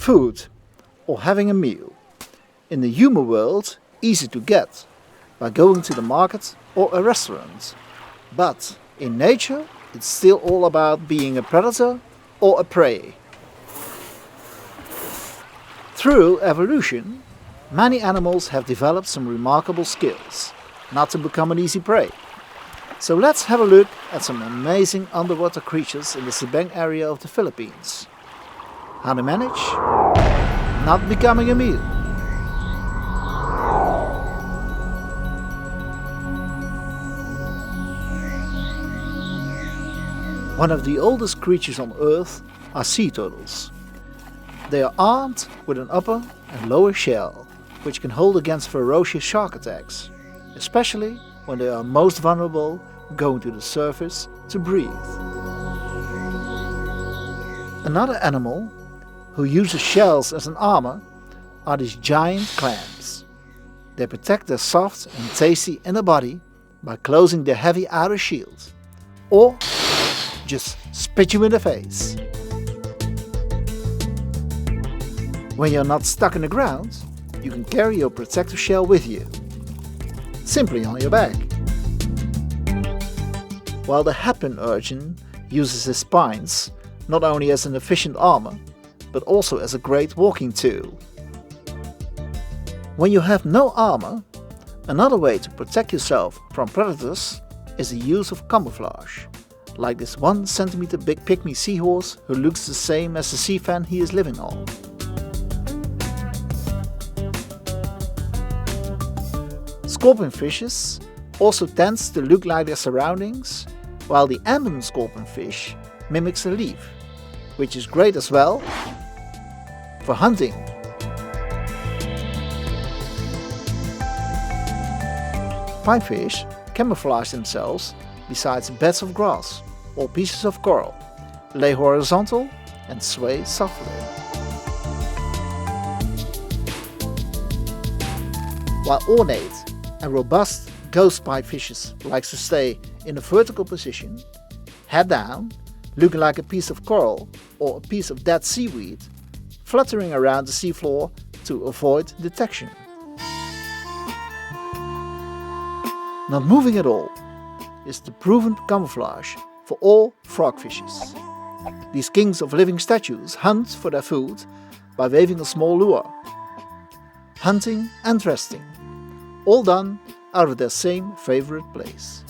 Food, or having a meal. In the human world, easy to get, by going to the market or a restaurant. But in nature, it's still all about being a predator or a prey. Through evolution, many animals have developed some remarkable skills, not to become an easy prey. So let's have a look at some amazing underwater creatures in the Sabang area of the Philippines. How they manage not becoming a meal. One of the oldest creatures on Earth are sea turtles. They are armed with an upper and lower shell, which can hold against ferocious shark attacks, especially when they are most vulnerable going to the surface to breathe. Another animal who uses shells as an armor are these giant clams. They protect their soft and tasty inner body by closing their heavy outer shield, or just spit you in the face. When you're not stuck in the ground, you can carry your protective shell with you, simply on your back. While the hairpin urchin uses his spines not only as an efficient armor, but also as a great walking tool. When you have no armor, another way to protect yourself from predators is the use of camouflage, like this 1 centimeter big pygmy seahorse who looks the same as the sea fan he is living on. Scorpionfishes also tends to look like their surroundings, while the ambient scorpionfish mimics a leaf, which is great as well for hunting. Pinefish camouflage themselves besides beds of grass or pieces of coral, lay horizontal and sway softly. While ornate and robust ghost pipefishes likes to stay in a vertical position, head down, looking like a piece of coral or a piece of dead seaweed, fluttering around the seafloor to avoid detection. Not moving at all is the proven camouflage for all frogfishes. These kings of living statues hunt for their food by waving a small lure. Hunting and resting, all done out of their same favorite place.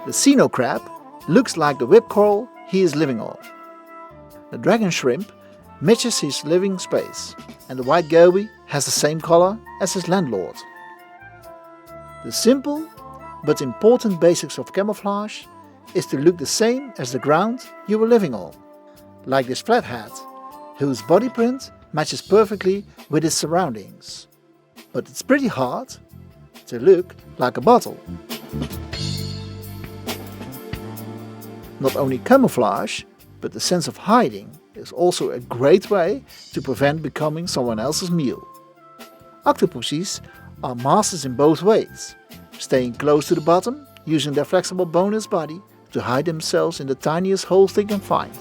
The Sino crab looks like the whip coral he is living on. The dragon shrimp matches his living space, and the white goby has the same color as his landlord. The simple but important basics of camouflage is to look the same as the ground you were living on, like this flathead, whose body print matches perfectly with his surroundings. But it's pretty hard to look like a bottle. Not only camouflage, but the sense of hiding is also a great way to prevent becoming someone else's meal. Octopuses are masters in both ways, staying close to the bottom, using their flexible boneless body to hide themselves in the tiniest holes they can find.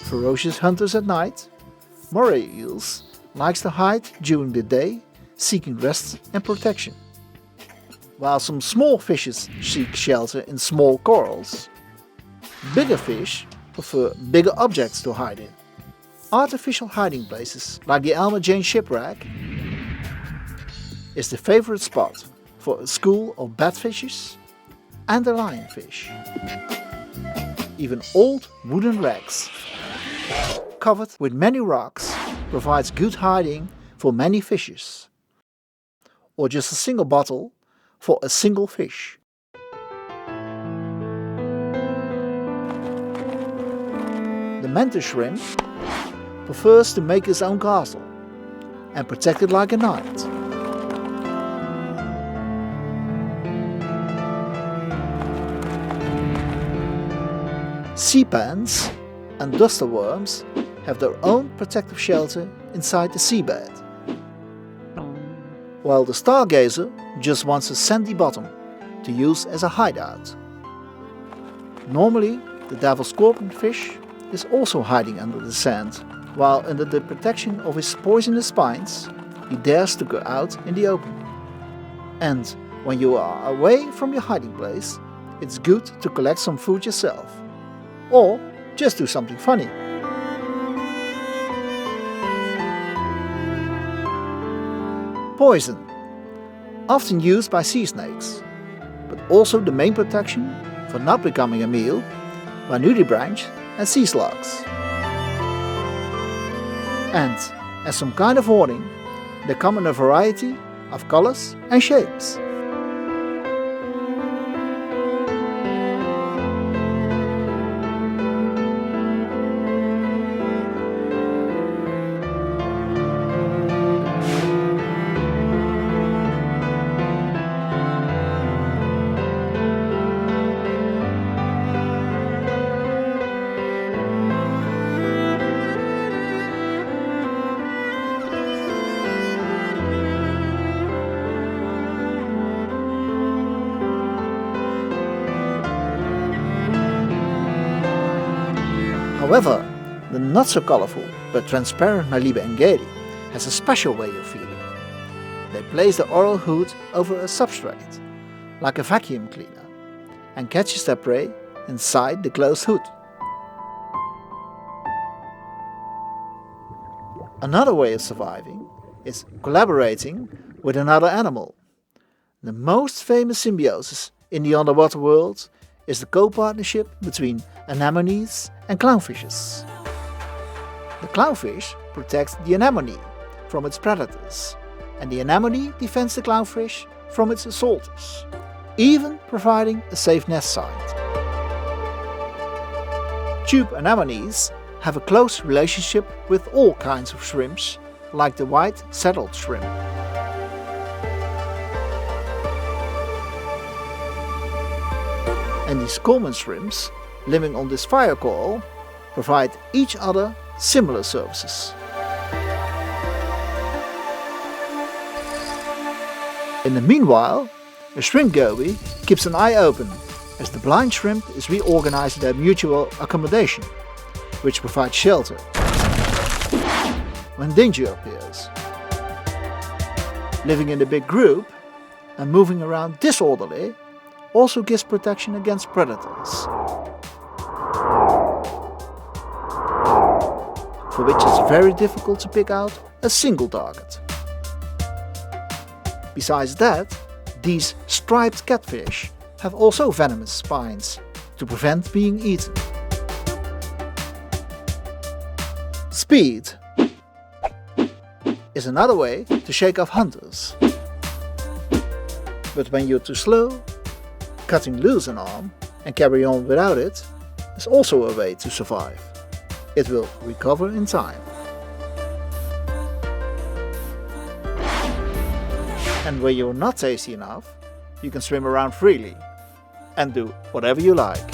Ferocious hunters at night, moray eels likes to hide during the day, seeking rest and protection. While some small fishes seek shelter in small corals, bigger fish prefer bigger objects to hide in. Artificial hiding places like the Alma Jane shipwreck is the favorite spot for a school of batfishes and the lionfish. Even old wooden wrecks covered with many rocks provides good hiding for many fishes, or just a single bottle for a single fish. The mantis shrimp prefers to make his own castle and protect it like a knight. Sea pans and duster worms have their own protective shelter inside the seabed, while the stargazer just wants a sandy bottom to use as a hideout. Normally, the devil scorpion fish is also hiding under the sand, while under the protection of his poisonous spines, he dares to go out in the open. And when you are away from your hiding place, it's good to collect some food yourself, or just do something funny. Poison, often used by sea snakes, but also the main protection for not becoming a meal by nudibranch and sea slugs. And as some kind of warning, they come in a variety of colors and shapes. However, the not so colorful but transparent Malibu engedi has a special way of feeding. They place the oral hood over a substrate, like a vacuum cleaner, and catches their prey inside the closed hood. Another way of surviving is collaborating with another animal. The most famous symbiosis in the underwater world is the co-partnership between anemones and clownfishes. The clownfish protects the anemone from its predators, and the anemone defends the clownfish from its assaulters, even providing a safe nest site. Tube anemones have a close relationship with all kinds of shrimps, like the white saddled shrimp. And these common shrimps living on this fire coral provide each other similar services. In the meanwhile, a shrimp goby keeps an eye open as the blind shrimp is reorganizing their mutual accommodation, which provides shelter when danger appears. Living in a big group and moving around disorderly also gives protection against predators, for which it's very difficult to pick out a single target. Besides that, these striped catfish have also venomous spines to prevent being eaten. Speed is another way to shake off hunters. But when you're too slow, cutting loose an arm and carry on without it is also a way to survive. It will recover in time. And when you're not tasty enough, you can swim around freely and do whatever you like.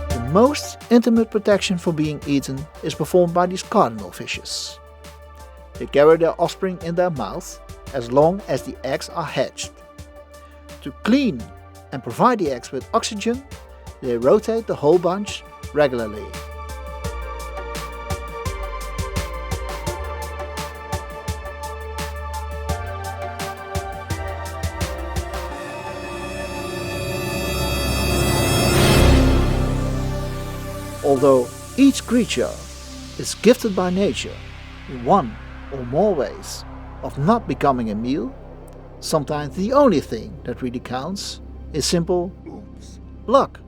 The most intimate protection from being eaten is performed by these cardinal fishes. They carry their offspring in their mouth as long as the eggs are hatched. To clean and provide the eggs with oxygen, they rotate the whole bunch regularly. Although each creature is gifted by nature in one or more ways of not becoming a meal, sometimes the only thing that really counts is simple luck.